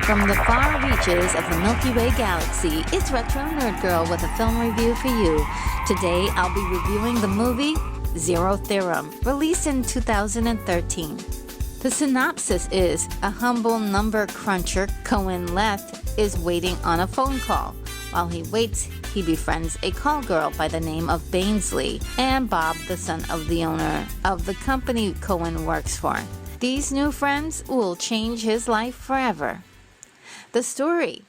From the far reaches of the Milky Way galaxy, it's Retro Nerd Girl with a film review for you. Today, I'll be reviewing the movie Zero Theorem, released in 2013. The synopsis is, a humble number cruncher, Cohen Leth, is waiting on a phone call. While he waits, he befriends a call girl by the name of Bainley and Bob, the son of the owner of the company Cohen works for. These new friends will change his life forever. The story.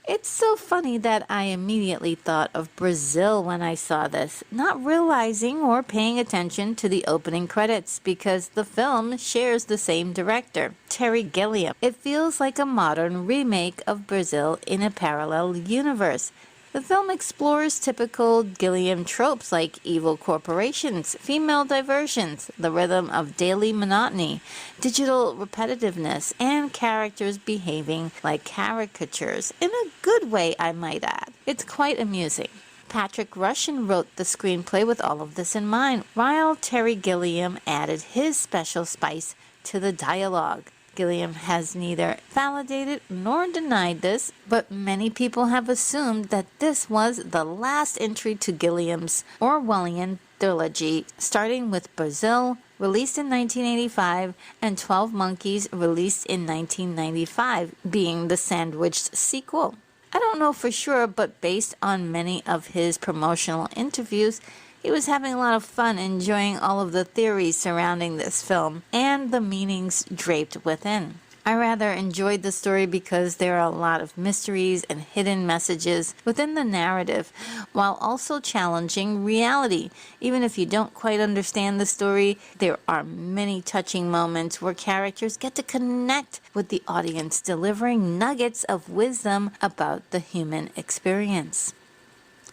It's so funny that I immediately thought of Brazil when I saw this, not realizing or paying attention to the opening credits because the film shares the same director, Terry Gilliam. It feels like a modern remake of Brazil in a parallel universe. The film explores typical Gilliam tropes like evil corporations, female diversions, the rhythm of daily monotony, digital repetitiveness, and characters behaving like caricatures, in a good way, I might add. It's quite amusing. Patrick Rushen wrote the screenplay with all of this in mind, while Terry Gilliam added his special spice to the dialogue. Gilliam has neither validated nor denied this, but many people have assumed that this was the last entry to Gilliam's Orwellian trilogy, starting with Brazil, released in 1985, and 12 Monkeys, released in 1995, being the sandwiched sequel. I don't know for sure, but based on many of his promotional interviews, he was having a lot of fun enjoying all of the theories surrounding this film and the meanings draped within. I rather enjoyed the story because there are a lot of mysteries and hidden messages within the narrative, while also challenging reality. Even if you don't quite understand the story, there are many touching moments where characters get to connect with the audience, delivering nuggets of wisdom about the human experience.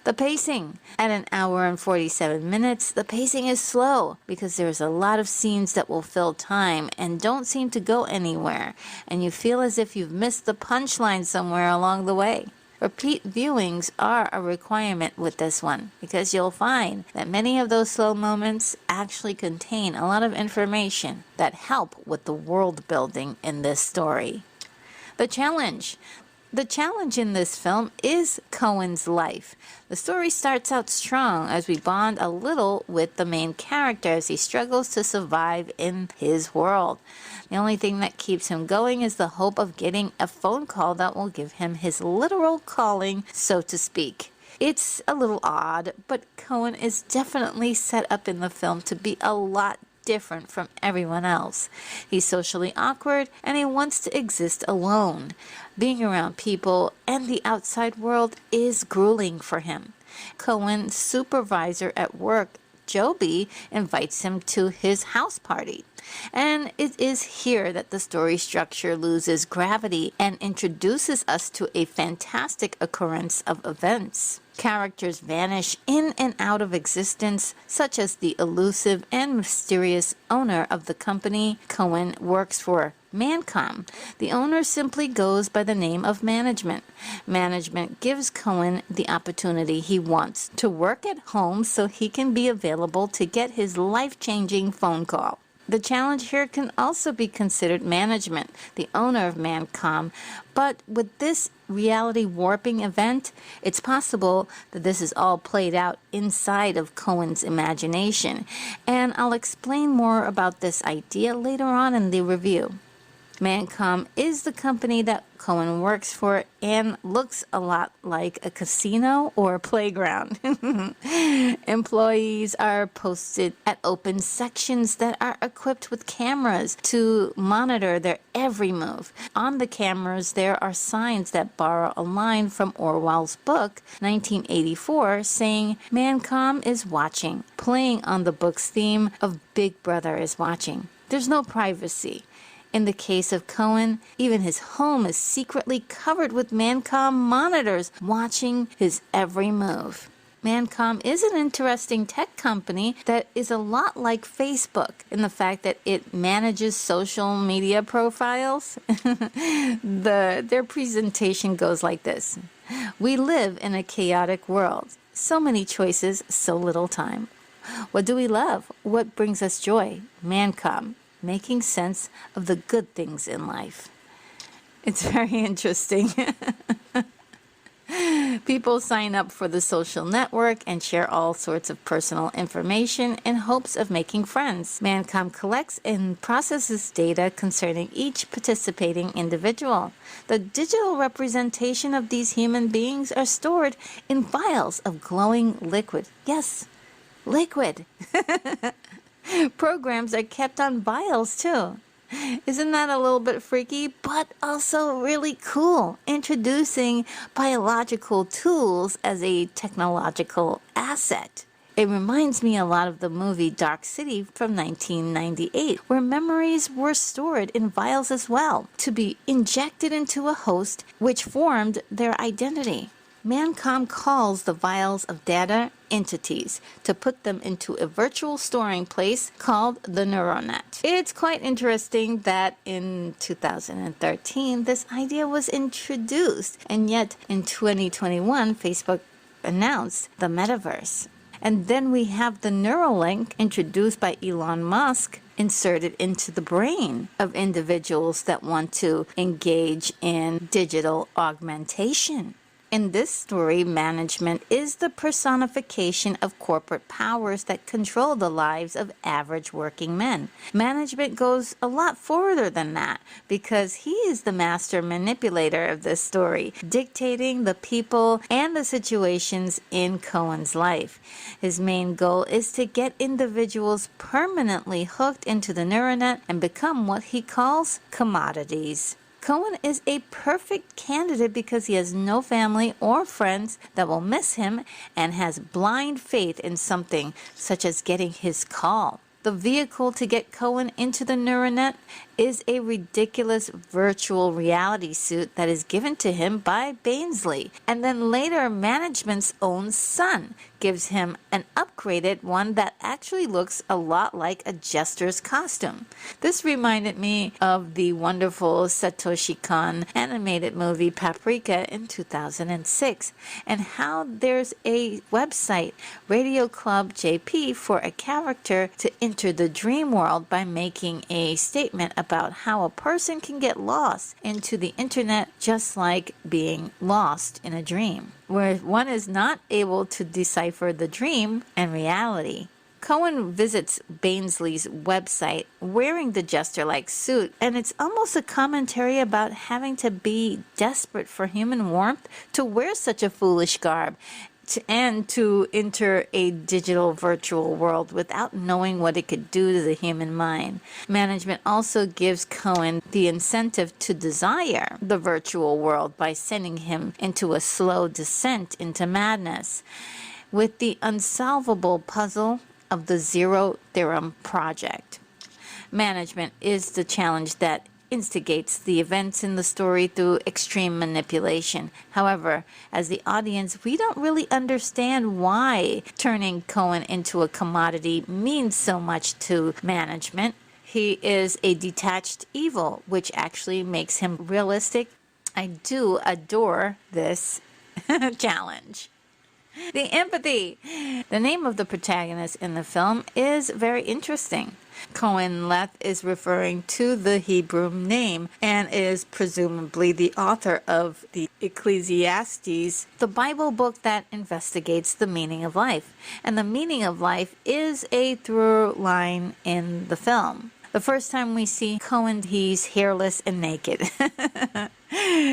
The pacing. At an hour and 47 minutes, the pacing is slow because there's a lot of scenes that will fill time and don't seem to go anywhere, and you feel as if you've missed the punchline somewhere along the way. Repeat viewings are a requirement with this one because you'll find that many of those slow moments actually contain a lot of information that help with the world building in this story. The challenge. The challenge in this film is Cohen's life. The story starts out strong as we bond a little with the main character as he struggles to survive in his world. The only thing that keeps him going is the hope of getting a phone call that will give him his literal calling, so to speak. It's a little odd, but Cohen is definitely set up in the film to be a lot different from everyone else. He's socially awkward and he wants to exist alone. Being around people and the outside world is grueling for him. Cohen's supervisor at work, Joby, invites him to his house party. And it is here that the story structure loses gravity and introduces us to a fantastic occurrence of events. Characters vanish in and out of existence, such as the elusive and mysterious owner of the company Cohen works for, Mancom. The owner simply goes by the name of Management. Management gives Cohen the opportunity he wants to work at home so he can be available to get his life-changing phone call. The challenge here can also be considered management, the owner of Mancom, but with this reality warping event, it's possible that this is all played out inside of Cohen's imagination, and I'll explain more about this idea later on in the review. Mancom is the company that Cohen works for and looks a lot like a casino or a playground. Employees are posted at open sections that are equipped with cameras to monitor their every move. On the cameras, there are signs that borrow a line from Orwell's book, 1984, saying, "Mancom is watching," playing on the book's theme of Big Brother is watching. There's no privacy. In the case of Cohen, even his home is secretly covered with Mancom monitors watching his every move. Mancom is an interesting tech company that is a lot like Facebook in the fact that it manages social media profiles. Their presentation goes like this. We live in a chaotic world. So many choices, so little time. What do we love? What brings us joy? Mancom. Making sense of the good things in life. It's very interesting. People sign up for the social network and share all sorts of personal information in hopes of making friends. Mancom collects and processes data concerning each participating individual. The digital representation of these human beings are stored in vials of glowing liquid. Yes, liquid. Programs are kept on vials too. Isn't that a little bit freaky, but also really cool? Introducing biological tools as a technological asset. It reminds me a lot of the movie Dark City from 1998, where memories were stored in vials as well, to be injected into a host which formed their identity. Mancom calls the vials of data entities to put them into a virtual storing place called the neural net. It's quite interesting that in 2013 this idea was introduced, and yet in 2021 Facebook announced the metaverse. And then we have the Neuralink introduced by Elon Musk inserted into the brain of individuals that want to engage in digital augmentation. In this story, management is the personification of corporate powers that control the lives of average working men. Management goes a lot further than that because he is the master manipulator of this story, dictating the people and the situations in Cohen's life. His main goal is to get individuals permanently hooked into the neural net and become what he calls commodities. Cohen is a perfect candidate because he has no family or friends that will miss him and has blind faith in something such as getting his call. The vehicle to get Cohen into the neural net is a ridiculous virtual reality suit that is given to him by Bainley, and then later management's own son gives him an upgraded one that actually looks a lot like a jester's costume. This reminded me of the wonderful Satoshi Kon animated movie Paprika in 2006, and how there's a website, Radio Club JP, for a character to enter the dream world by making a statement about how a person can get lost into the internet just like being lost in a dream, where one is not able to decipher the dream and reality. Cohen visits Bainley's website wearing the jester-like suit, and it's almost a commentary about having to be desperate for human warmth to wear such a foolish garb, and to enter a digital virtual world without knowing what it could do to the human mind. Management also gives Cohen the incentive to desire the virtual world by sending him into a slow descent into madness with the unsolvable puzzle of the Zero Theorem project. Management is the challenge that instigates the events in the story through extreme manipulation. However, as the audience, we don't really understand why turning Cohen into a commodity means so much to management. He is a detached evil, which actually makes him realistic. I do adore this challenge. The empathy. The name of the protagonist in the film is very interesting. Cohen Leth is referring to the Hebrew name and is presumably the author of the Ecclesiastes, the Bible book that investigates the meaning of life. And the meaning of life is a through line in the film. The first time we see Cohen, he's hairless and naked.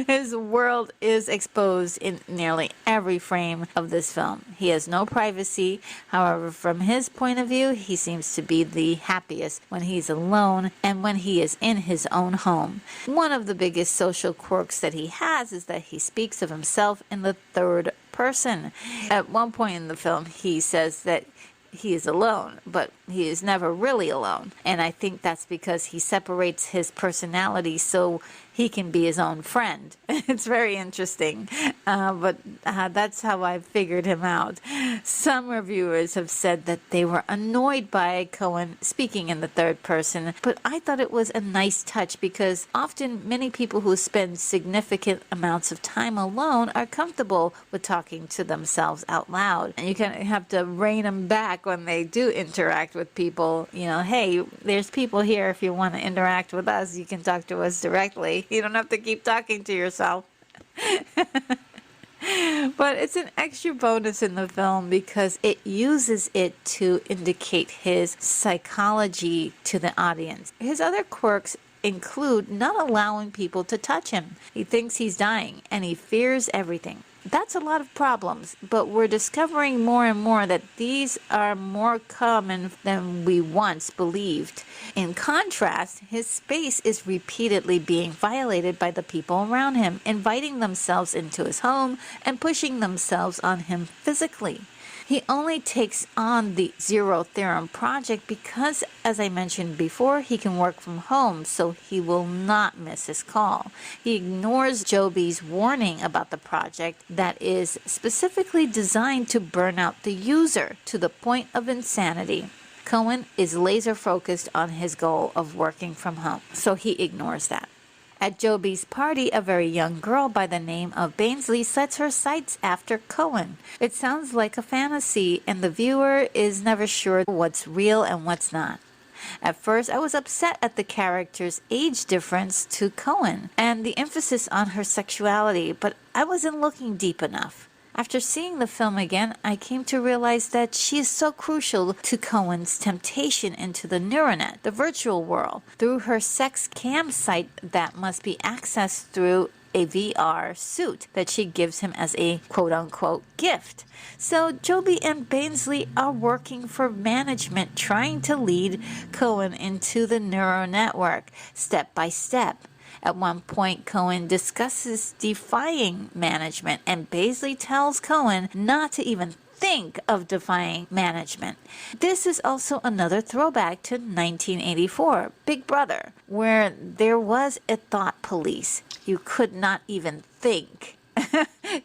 His world is exposed in nearly every frame of this film. He has no privacy. However, from his point of view, he seems to be the happiest when he's alone and when he is in his own home. One of the biggest social quirks that he has is that he speaks of himself in the third person. At one point in the film, he says that he is alone, but he is never really alone. And I think that's because he separates his personality so he can be his own friend. It's very interesting, but that's how I figured him out. Some reviewers have said that they were annoyed by Cohen speaking in the third person, but I thought it was a nice touch because often many people who spend significant amounts of time alone are comfortable with talking to themselves out loud, and you kind of have to rein them back when they do interact with people. You know, hey, there's people here. If you want to interact with us, you can talk to us directly. You don't have to keep talking to yourself. But it's an extra bonus in the film because it uses it to indicate his psychology to the audience. His other quirks include not allowing people to touch him. He thinks he's dying and he fears everything. That's a lot of problems, but we're discovering more and more that these are more common than we once believed. In contrast, his space is repeatedly being violated by the people around him, inviting themselves into his home and pushing themselves on him physically. He only takes on the Zero Theorem project because, as I mentioned before, he can work from home, so he will not miss his call. He ignores Joby's warning about the project that is specifically designed to burn out the user to the point of insanity. Cohen is laser focused on his goal of working from home, so he ignores that. At Joby's party, a very young girl by the name of Bainley sets her sights after Cohen. It sounds like a fantasy, and the viewer is never sure what's real and what's not. At first, I was upset at the character's age difference to Cohen and the emphasis on her sexuality, but I wasn't looking deep enough. After seeing the film again, I came to realize that she is so crucial to Cohen's temptation into the neuronet, the virtual world, through her sex cam site that must be accessed through a VR suit that she gives him as a quote-unquote gift. So Joby and Bainley are working for management, trying to lead Cohen into the neural network step by step. At one point, Cohen discusses defying management, and Bainley tells Cohen not to even think of defying management. This is also another throwback to 1984, Big Brother, where there was a thought police. You could not even think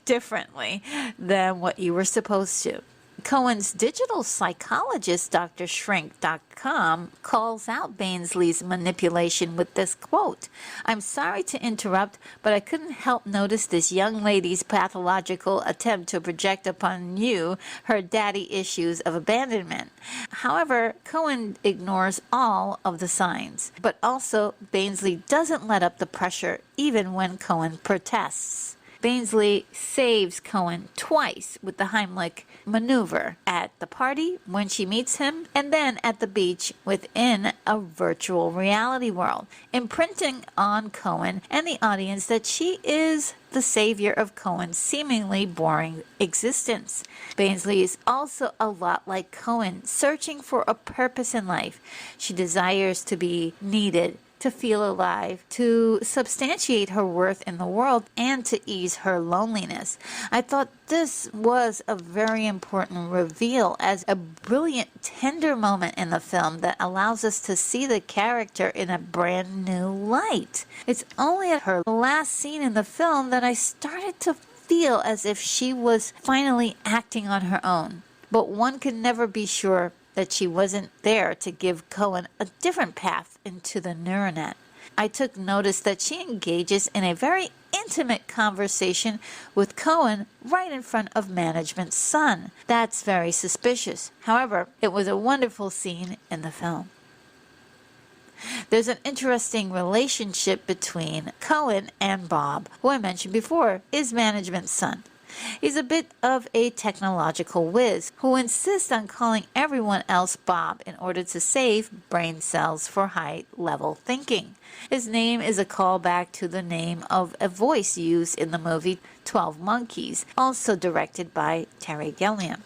differently than what you were supposed to. Cohen's digital psychologist, DrShrink.com, calls out Bainley's manipulation with this quote, "I'm sorry to interrupt, but I couldn't help notice this young lady's pathological attempt to project upon you her daddy issues of abandonment." However, Cohen ignores all of the signs, but also Bainley doesn't let up the pressure even when Cohen protests. Bainley saves Cohen twice with the Heimlich maneuver, at the party when she meets him, and then at the beach within a virtual reality world, imprinting on Cohen and the audience that she is the savior of Cohen's seemingly boring existence. Bainley is also a lot like Cohen, searching for a purpose in life. She desires to be needed, to feel alive, to substantiate her worth in the world, and to ease her loneliness. I thought this was a very important reveal, as a brilliant, tender moment in the film that allows us to see the character in a brand new light. It's only at her last scene in the film that I started to feel as if she was finally acting on her own. But one can never be sure that she wasn't there to give Cohen a different path into the neuronet. I took notice that she engages in a very intimate conversation with Cohen right in front of management's son. That's very suspicious. However, it was a wonderful scene in the film. There's an interesting relationship between Cohen and Bob, who I mentioned before is management's son. He's a bit of a technological whiz who insists on calling everyone else Bob in order to save brain cells for high-level thinking. His name is a callback to the name of a voice used in the movie 12 Monkeys, also directed by Terry Gilliam.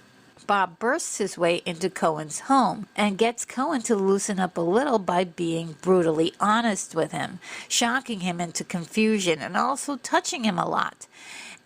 Bob bursts his way into Cohen's home and gets Cohen to loosen up a little by being brutally honest with him, shocking him into confusion and also touching him a lot.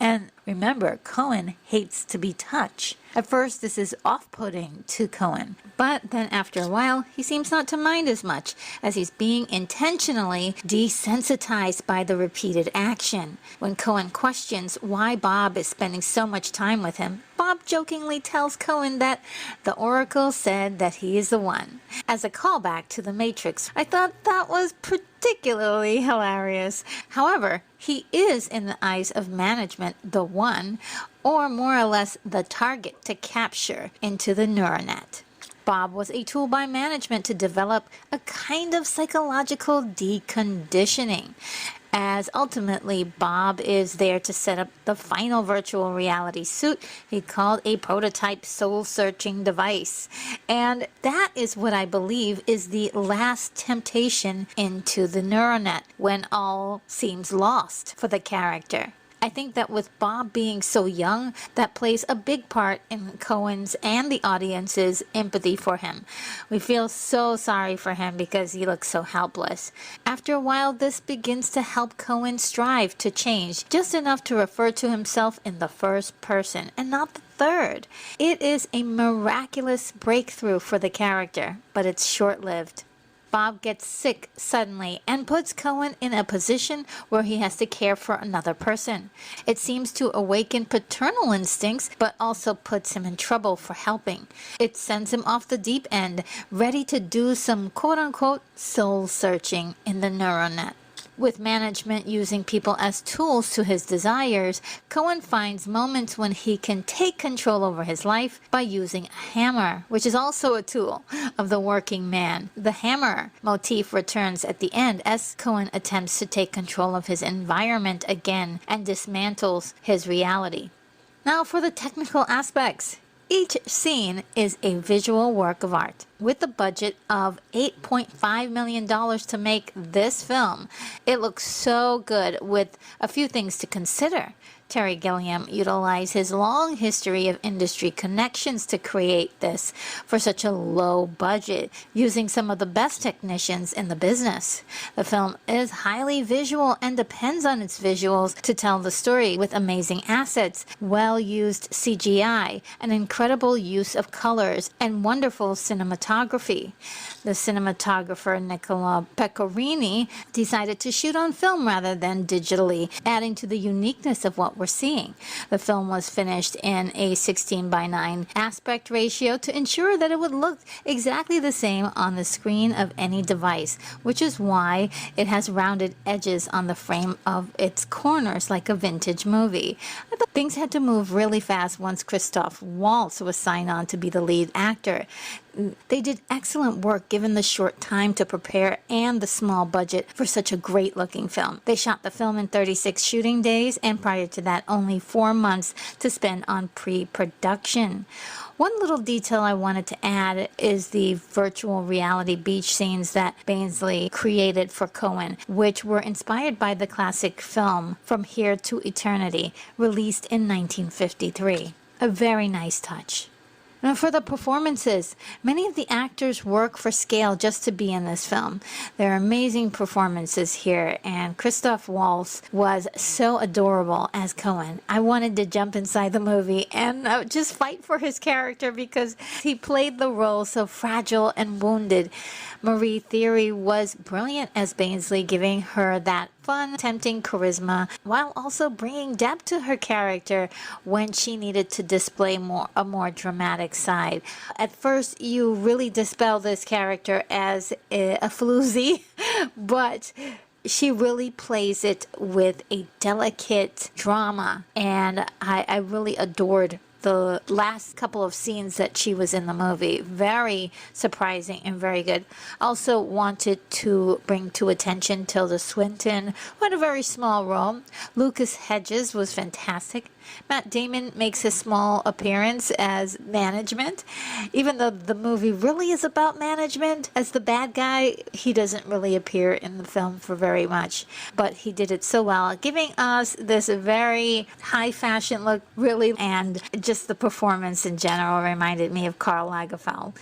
And remember, Cohen hates to be touched. At first, this is off-putting to Cohen, but then after a while, he seems not to mind as much, as he's being intentionally desensitized by the repeated action. When Cohen questions why Bob is spending so much time with him, Bob jokingly tells Cohen that the Oracle said that he is the one. As a callback to The Matrix, I thought that was particularly hilarious. However, he is, in the eyes of management, the one, or more or less the target to capture into the neuronet. Bob was a tool by management to develop a kind of psychological deconditioning, as ultimately Bob is there to set up the final virtual reality suit he called a prototype soul-searching device. And that is what I believe is the last temptation into the neuronet, when all seems lost for the character. I think that with Bob being so young, that plays a big part in Cohen's and the audience's empathy for him. We feel so sorry for him because he looks so helpless. After a while, this begins to help Cohen strive to change, just enough to refer to himself in the first person and not the third. It is a miraculous breakthrough for the character, but it's short-lived. Bob gets sick suddenly and puts Cohen in a position where he has to care for another person. It seems to awaken paternal instincts, but also puts him in trouble for helping. It sends him off the deep end, ready to do some quote-unquote soul-searching in the neuronet. With management using people as tools to his desires, Cohen finds moments when he can take control over his life by using a hammer, which is also a tool of the working man. The hammer motif returns at the end as Cohen attempts to take control of his environment again and dismantles his reality. Now for the technical aspects. Each scene is a visual work of art. With a budget of $8.5 million to make this film, it looks so good with a few things to consider. Terry Gilliam utilized his long history of industry connections to create this for such a low budget, using some of the best technicians in the business. The film is highly visual and depends on its visuals to tell the story, with amazing assets, well-used CGI, an incredible use of colors, and wonderful cinematography. The cinematographer Nicola Pecorini decided to shoot on film rather than digitally, adding to the uniqueness of what we're seeing. The film was finished in a 16:9 aspect ratio to ensure that it would look exactly the same on the screen of any device, which is why it has rounded edges on the frame of its corners like a vintage movie. I thought things had to move really fast once Christoph Waltz was signed on to be the lead actor. They did excellent work given the short time to prepare and the small budget for such a great looking film. They shot the film in 36 shooting days, and prior to that only 4 months to spend on pre-production. One little detail I wanted to add is the virtual reality beach scenes that Bainley created for Cohen, which were inspired by the classic film From Here to Eternity, released in 1953. A very nice touch. Now for the performances, many of the actors work for scale just to be in this film. There are amazing performances here, and Christoph Waltz was so adorable as Cohen. I wanted to jump inside the movie and just fight for his character because he played the role so fragile and wounded. Marie Thierry was brilliant as Bainley, giving her that fun, tempting charisma while also bringing depth to her character when she needed to display a more dramatic side. At first, you really dispel this character as a floozy, but she really plays it with a delicate drama, and I really adored the last couple of scenes that she was in the movie. Very surprising and very good. Also wanted to bring to attention Tilda Swinton, who had a very small role. Lucas Hedges was fantastic. Matt Damon makes a small appearance as management. Even though the movie really is about management, as the bad guy, he doesn't really appear in the film for very much. But he did it so well, giving us this very high fashion look, really, and just the performance in general reminded me of Karl Lagerfeld.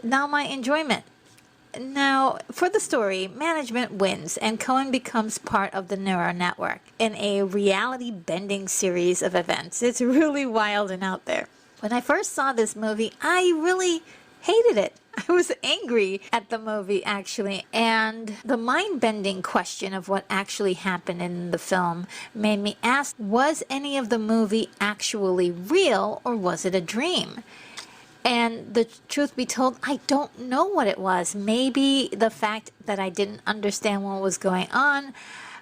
Now my enjoyment. Now, for the story, management wins, and Cohen becomes part of the neural network in a reality-bending series of events. It's really wild and out there. When I first saw this movie, I really hated it. I was angry at the movie, actually, and the mind-bending question of what actually happened in the film made me ask, was any of the movie actually real, or was it a dream? And the truth be told, I don't know what it was. Maybe the fact that I didn't understand what was going on,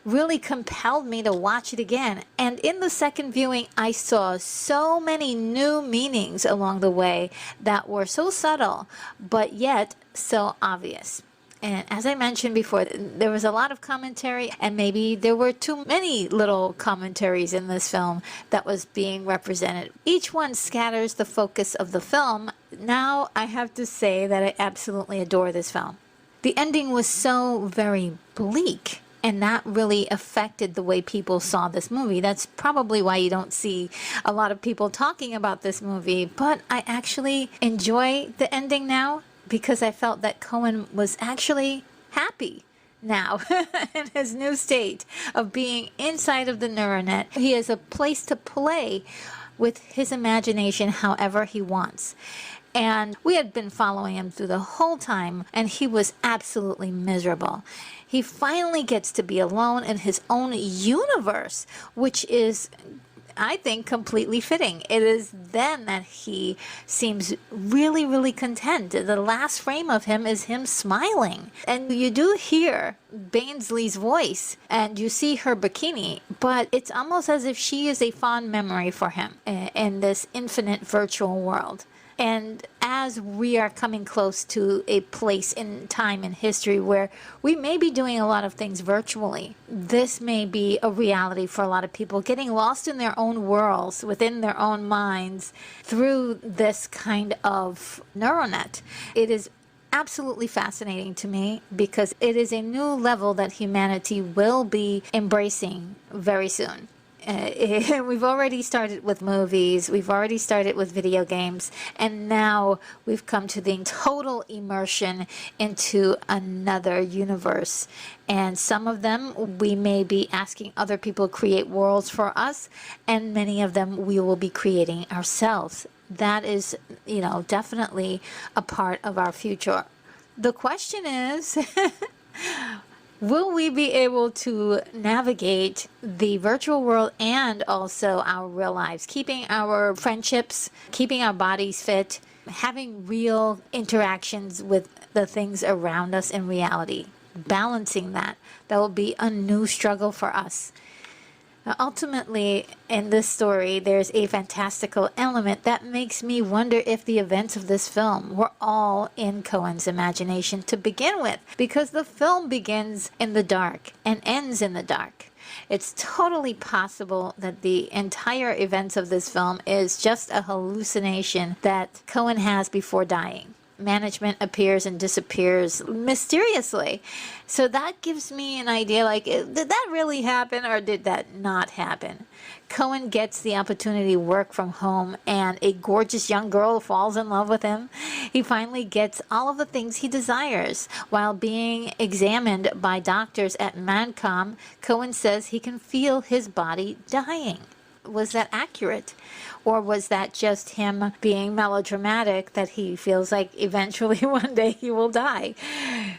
really compelled me to watch it again. And in the second viewing, I saw so many new meanings along the way that were so subtle, but yet so obvious. And as I mentioned before, there was a lot of commentary, and maybe there were too many little commentaries in this film that was being represented. Each one scatters the focus of the film. Now I have to say that I absolutely adore this film. The ending was so very bleak, and that really affected the way people saw this movie. That's probably why you don't see a lot of people talking about this movie, but I actually enjoy the ending now, because I felt that Cohen was actually happy now in his new state of being inside of the neuronet. He has a place to play with his imagination however he wants. And we had been following him through the whole time, and he was absolutely miserable. He finally gets to be alone in his own universe, which is, I think, completely fitting. It is then that he seems really, really content. The last frame of him is him smiling. And you do hear Bainley's voice, and you see her bikini, but it's almost as if she is a fond memory for him in this infinite virtual world. And as we are coming close to a place in time and history where we may be doing a lot of things virtually, this may be a reality for a lot of people, getting lost in their own worlds, within their own minds, through this kind of neuronet. It is absolutely fascinating to me, because it is a new level that humanity will be embracing very soon. We've already started with movies, we've already started with video games, and now we've come to the total immersion into another universe. And some of them we may be asking other people to create worlds for us, and many of them we will be creating ourselves. That is, definitely a part of our future. The question is, will we be able to navigate the virtual world and also our real lives, keeping our friendships, keeping our bodies fit, having real interactions with the things around us in reality, balancing that? That will be a new struggle for us. Now, ultimately, in this story, there's a fantastical element that makes me wonder if the events of this film were all in Cohen's imagination to begin with, because the film begins in the dark and ends in the dark. It's totally possible that the entire events of this film is just a hallucination that Cohen has before dying. Management appears and disappears mysteriously. So that gives me an idea, like, did that really happen or did that not happen? Cohen gets the opportunity to work from home, and a gorgeous young girl falls in love with him. He finally gets all of the things he desires. While being examined by doctors at Mancom, Cohen says he can feel his body dying. Was that accurate? Or was that just him being melodramatic, that he feels like eventually one day he will die?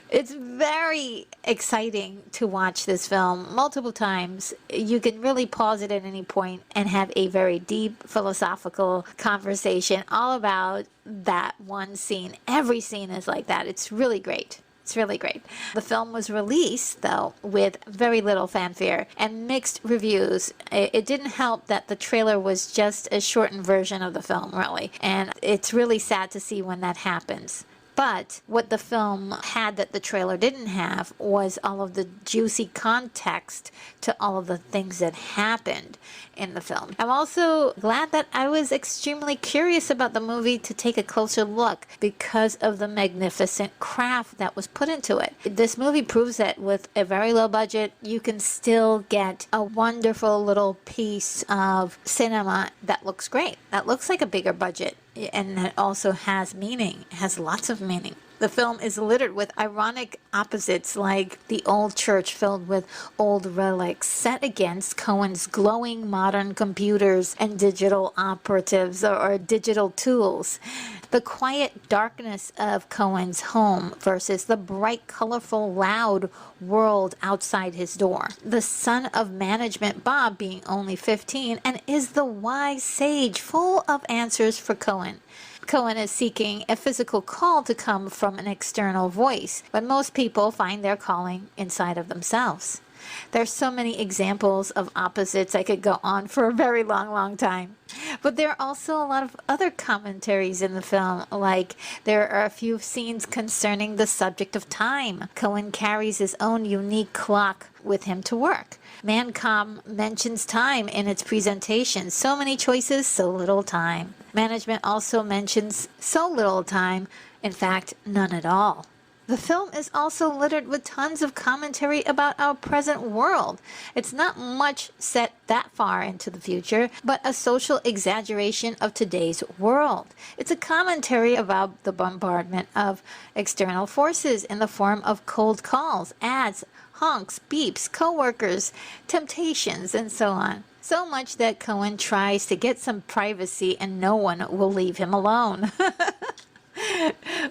It's very exciting to watch this film multiple times. You can really pause it at any point and have a very deep philosophical conversation all about that one scene. Every scene is like that. It's really great. It's really great. The film was released, though, with very little fanfare and mixed reviews. It didn't help that the trailer was just a shortened version of the film, really. And it's really sad to see when that happens. But what the film had that the trailer didn't have was all of the juicy context to all of the things that happened in the film. I'm also glad that I was extremely curious about the movie to take a closer look because of the magnificent craft that was put into it. This movie proves that with a very low budget, you can still get a wonderful little piece of cinema that looks great. That looks like a bigger budget. And that also has meaning, has lots of meaning. The film is littered with ironic opposites, like the old church filled with old relics, set against Cohen's glowing modern computers and digital operatives or digital tools. The quiet darkness of Cohen's home versus the bright, colorful, loud world outside his door. The son of management Bob being only 15 and is the wise sage full of answers for Cohen. Cohen is seeking a physical call to come from an external voice, but most people find their calling inside of themselves. There's so many examples of opposites. I could go on for a very long time. But there are also a lot of other commentaries in the film, like there are a few scenes concerning the subject of time. Cohen carries his own unique clock with him to work. Mancom mentions time in its presentation. So many choices, so little time. Management also mentions so little time, in fact, none at all. The film is also littered with tons of commentary about our present world. It's not much set that far into the future, but a social exaggeration of today's world. It's a commentary about the bombardment of external forces in the form of cold calls, ads, honks, beeps, co-workers, temptations, and so on. So much that Cohen tries to get some privacy and no one will leave him alone.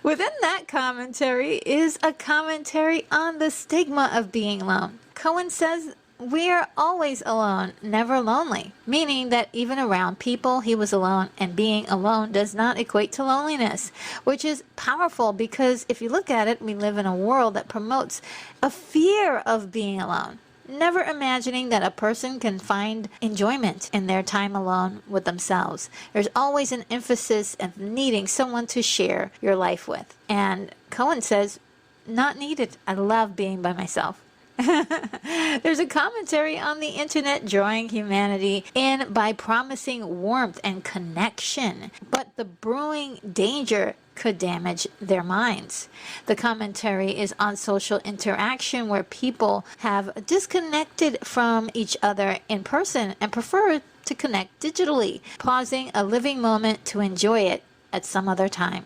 Within that commentary is a commentary on the stigma of being alone. Cohen says, "We are always alone, never lonely," meaning that even around people he was alone, and being alone does not equate to loneliness, which is powerful because if you look at it, we live in a world that promotes a fear of being alone. Never imagining that a person can find enjoyment in their time alone with themselves. There's always an emphasis of needing someone to share your life with. And Cohen says, not needed. I love being by myself. There's a commentary on the internet drawing humanity in by promising warmth and connection, but the brewing danger could damage their minds. The commentary is on social interaction where people have disconnected from each other in person and prefer to connect digitally, pausing a living moment to enjoy it at some other time.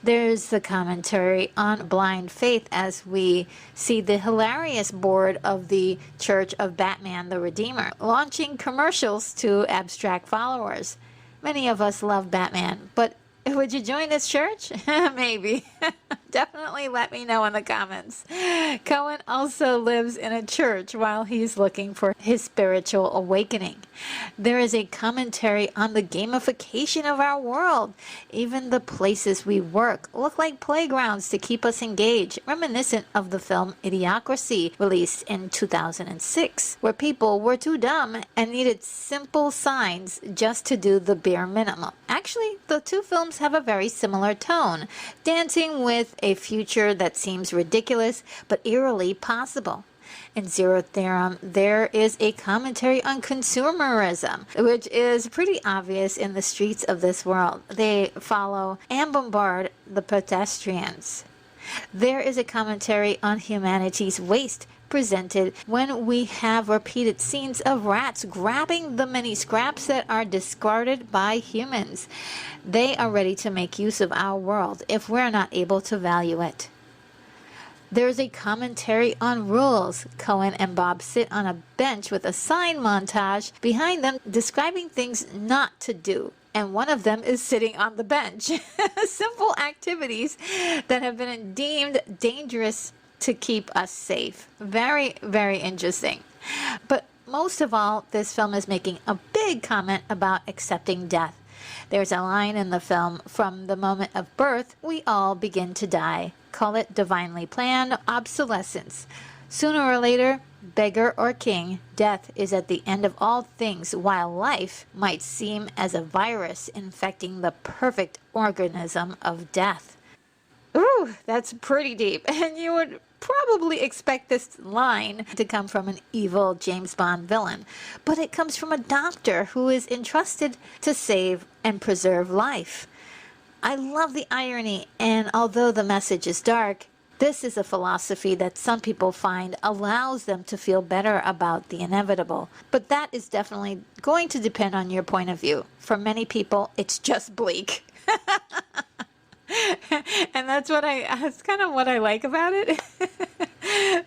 There's the commentary on blind faith as we see the hilarious board of the Church of Batman the Redeemer launching commercials to abstract followers. Many of us love Batman, but would you join this church? Maybe. Definitely let me know in the comments. Cohen also lives in a church while he's looking for his spiritual awakening. There is a commentary on the gamification of our world. Even the places we work look like playgrounds to keep us engaged, reminiscent of the film Idiocracy, released in 2006, where people were too dumb and needed simple signs just to do the bare minimum. Actually, the two films have a very similar tone, dancing with a future that seems ridiculous but eerily possible. In Zero Theorem, there is a commentary on consumerism, which is pretty obvious in the streets of this world. They follow and bombard the pedestrians. There is a commentary on humanity's waste, presented when we have repeated scenes of rats grabbing the many scraps that are discarded by humans. They are ready to make use of our world if we're not able to value it. There's a commentary on rules. Cohen and Bob sit on a bench with a sign montage behind them describing things not to do. And one of them is sitting on the bench. Simple activities that have been deemed dangerous to keep us safe. Very, very interesting. But most of all, this film is making a big comment about accepting death. There's a line in the film, "From the moment of birth, we all begin to die. Call it divinely planned obsolescence. Sooner or later, beggar or king, death is at the end of all things, while life might seem as a virus infecting the perfect organism of death." Ooh, that's pretty deep. And you would probably expect this line to come from an evil James Bond villain, but it comes from a doctor who is entrusted to save and preserve life. I love the irony, and although the message is dark, this is a philosophy that some people find allows them to feel better about the inevitable. But that is definitely going to depend on your point of view. For many people, it's just bleak. And that's kind of what I like about it.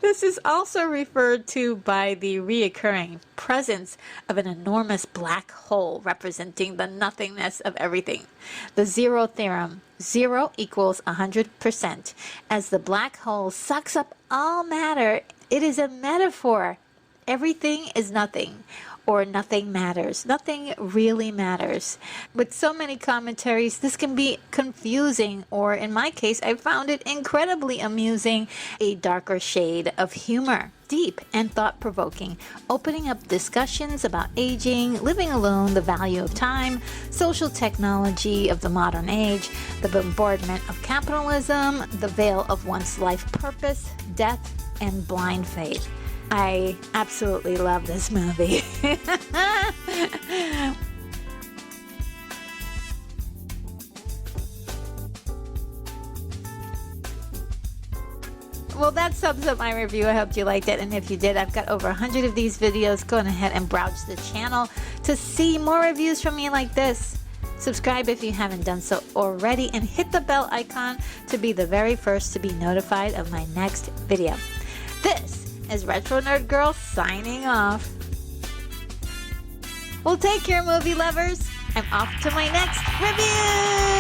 This is also referred to by the reoccurring presence of an enormous black hole representing the nothingness of everything. The zero theorem, 0 equals 100%. As the black hole sucks up all matter, it is a metaphor. Everything is nothing, or nothing matters. Nothing really matters. With so many commentaries, this can be confusing, or in my case, I found it incredibly amusing, a darker shade of humor. Deep and thought-provoking, opening up discussions about aging, living alone, the value of time, social technology of the modern age, the bombardment of capitalism, the veil of one's life purpose, death, and blind faith. I absolutely love this movie. Well, that sums up my review. I hope you liked it, and if you did, I've got over 100 of these videos. Go ahead and browse the channel to see more reviews from me like this. Subscribe if you haven't done so already, and hit the bell icon to be the very first to be notified of my next video. This is Retro Nerd Girl signing off. Well, take care, movie lovers. I'm off to my next review.